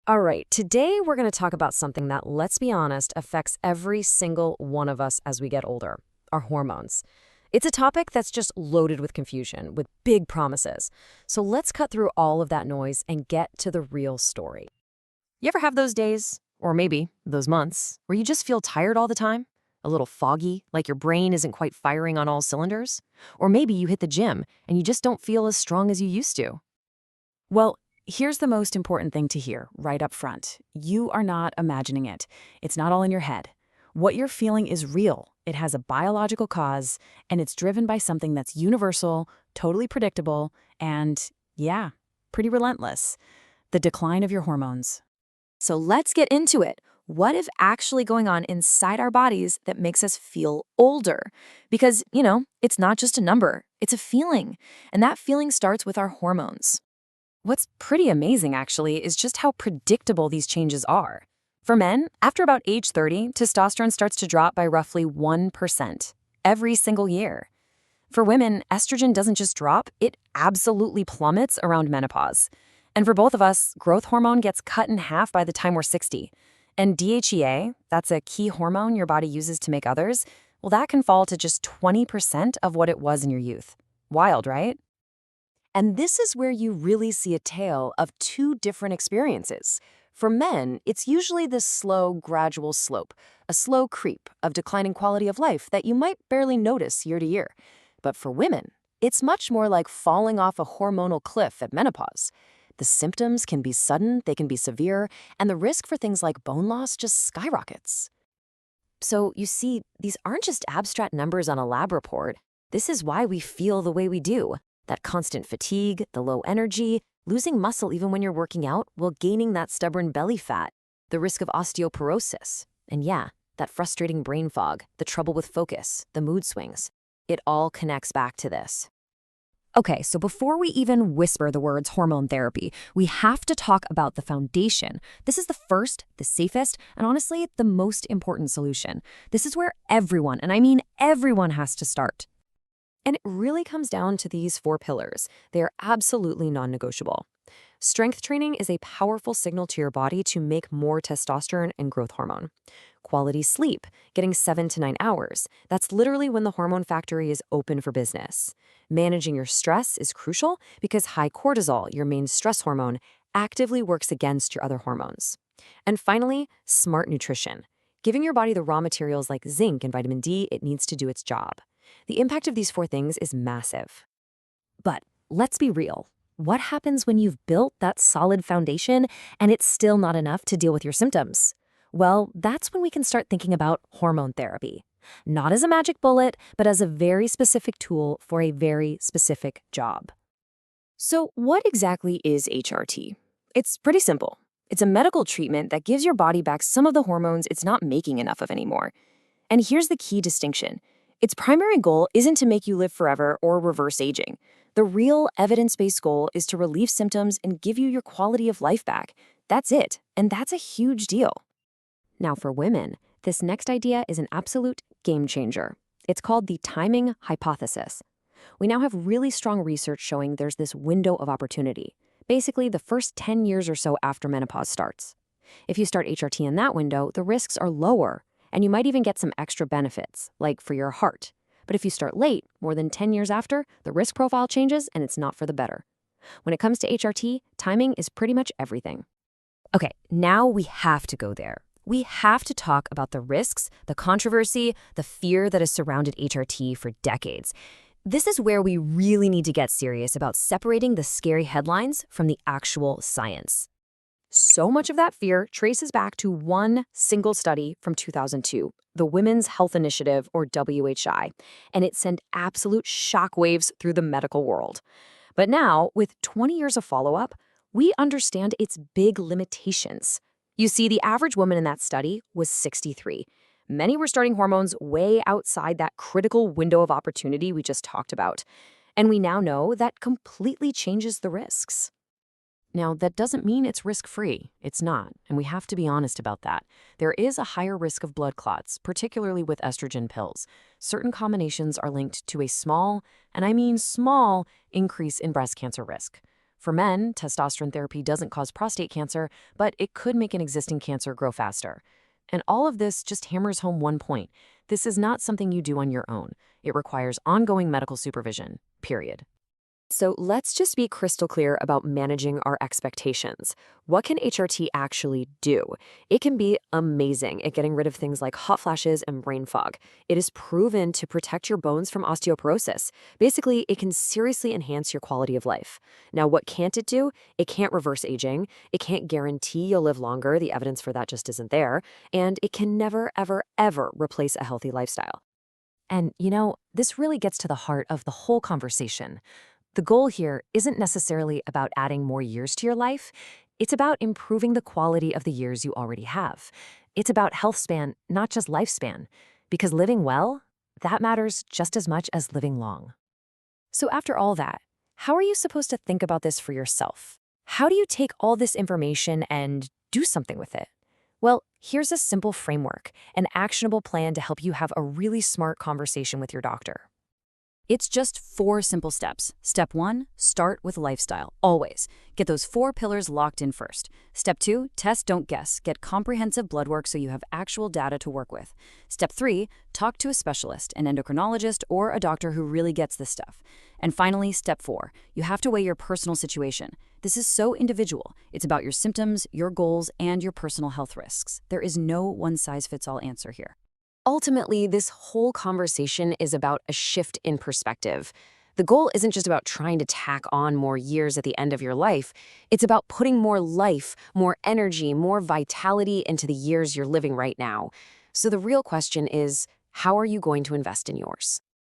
All right, today we're going to talk about something that, let's be honest, affects every single one of us as we get older, our hormones. It's a topic that's just loaded with confusion, with big promises. So let's cut through all of that noise and get to the real story. You ever have those days, or maybe those months, where you just feel tired all the time? A little foggy, like your brain isn't quite firing on all cylinders? Or maybe you hit the gym and you just don't feel as strong as you used to. Well, here's the most important thing to hear right up front. You are not imagining it. It's not all in your head. What you're feeling is real. It has a biological cause, and it's driven by something that's universal, totally predictable, and, yeah, pretty relentless. The decline of your hormones. So let's get into it. What is actually going on inside our bodies that makes us feel older? Because, it's not just a number, it's a feeling. And that feeling starts with our hormones. What's pretty amazing, actually, is just how predictable these changes are. For men, after about age 30, testosterone starts to drop by roughly 1% every single year. For women, estrogen doesn't just drop, it absolutely plummets around menopause. And for both of us, growth hormone gets cut in half by the time we're 60. And DHEA, that's a key hormone your body uses to make others, well, that can fall to just 20% of what it was in your youth. Wild, right? And this is where you really see a tale of two different experiences. For men, it's usually this slow, gradual slope, a slow creep of declining quality of life that you might barely notice year to year. But for women, it's much more like falling off a hormonal cliff at menopause. The symptoms can be sudden, they can be severe, and the risk for things like bone loss just skyrockets. So you see, these aren't just abstract numbers on a lab report. This is why we feel the way we do. That constant fatigue, the low energy, losing muscle even when you're working out, while gaining that stubborn belly fat, the risk of osteoporosis, and yeah, that frustrating brain fog, the trouble with focus, the mood swings. It all connects back to this. Okay, so before we even whisper the words hormone therapy, we have to talk about the foundation. This is the first, the safest, and honestly, the most important solution. This is where everyone, and I mean everyone, has to start. And it really comes down to these four pillars. They are absolutely non-negotiable. Strength training is a powerful signal to your body to make more testosterone and growth hormone. Quality sleep, getting 7 to 9 hours. That's literally when the hormone factory is open for business. Managing your stress is crucial because high cortisol, your main stress hormone, actively works against your other hormones. And finally, smart nutrition. Giving your body the raw materials like zinc and vitamin D it needs to do its job. The impact of these four things is massive. But let's be real. What happens when you've built that solid foundation and it's still not enough to deal with your symptoms? Well, that's when we can start thinking about hormone therapy. Not as a magic bullet, but as a very specific tool for a very specific job. So what exactly is HRT? It's pretty simple. It's a medical treatment that gives your body back some of the hormones it's not making enough of anymore. And here's the key distinction. Its primary goal isn't to make you live forever or reverse aging. The real evidence-based goal is to relieve symptoms and give you your quality of life back. That's it, and that's a huge deal. Now for women, this next idea is an absolute game changer. It's called the timing hypothesis. We now have really strong research showing there's this window of opportunity, basically the first 10 years or so after menopause starts. If you start HRT in that window, the risks are lower, and you might even get some extra benefits, like for your heart. But if you start late, more than 10 years after, the risk profile changes and it's not for the better. When it comes to HRT, timing is pretty much everything. Okay, now we have to go there. We have to talk about the risks, the controversy, the fear that has surrounded HRT for decades. This is where we really need to get serious about separating the scary headlines from the actual science. So much of that fear traces back to one single study from 2002, the Women's Health Initiative, or WHI, and it sent absolute shockwaves through the medical world. But now, with 20 years of follow-up, we understand its big limitations. You see, the average woman in that study was 63. Many were starting hormones way outside that critical window of opportunity we just talked about. And we now know that completely changes the risks. Now, that doesn't mean it's risk-free. It's not, and we have to be honest about that. There is a higher risk of blood clots, particularly with estrogen pills. Certain combinations are linked to a small, and I mean small, increase in breast cancer risk. For men, testosterone therapy doesn't cause prostate cancer, but it could make an existing cancer grow faster. And all of this just hammers home one point. This is not something you do on your own. It requires ongoing medical supervision, period. So let's just be crystal clear about managing our expectations. What can HRT actually do? It can be amazing at getting rid of things like hot flashes and brain fog. It is proven to protect your bones from osteoporosis. Basically, it can seriously enhance your quality of life. Now, what can't it do? It can't reverse aging. It can't guarantee you'll live longer. The evidence for that just isn't there. And it can never, ever, ever replace a healthy lifestyle. And, this really gets to the heart of the whole conversation. The goal here isn't necessarily about adding more years to your life. It's about improving the quality of the years you already have. It's about health span, not just lifespan. Because living well, that matters just as much as living long. So after all that, how are you supposed to think about this for yourself? How do you take all this information and do something with it? Well, here's a simple framework, an actionable plan to help you have a really smart conversation with your doctor. It's just 4 simple steps. Step 1, start with lifestyle, always. Get those 4 pillars locked in first. Step 2, test, don't guess. Get comprehensive blood work so you have actual data to work with. Step 3, talk to a specialist, an endocrinologist, or a doctor who really gets this stuff. And finally, step 4, you have to weigh your personal situation. This is so individual. It's about your symptoms, your goals, and your personal health risks. There is no one-size-fits-all answer here. Ultimately, this whole conversation is about a shift in perspective. The goal isn't just about trying to tack on more years at the end of your life. It's about putting more life, more energy, more vitality into the years you're living right now. So the real question is, how are you going to invest in yours?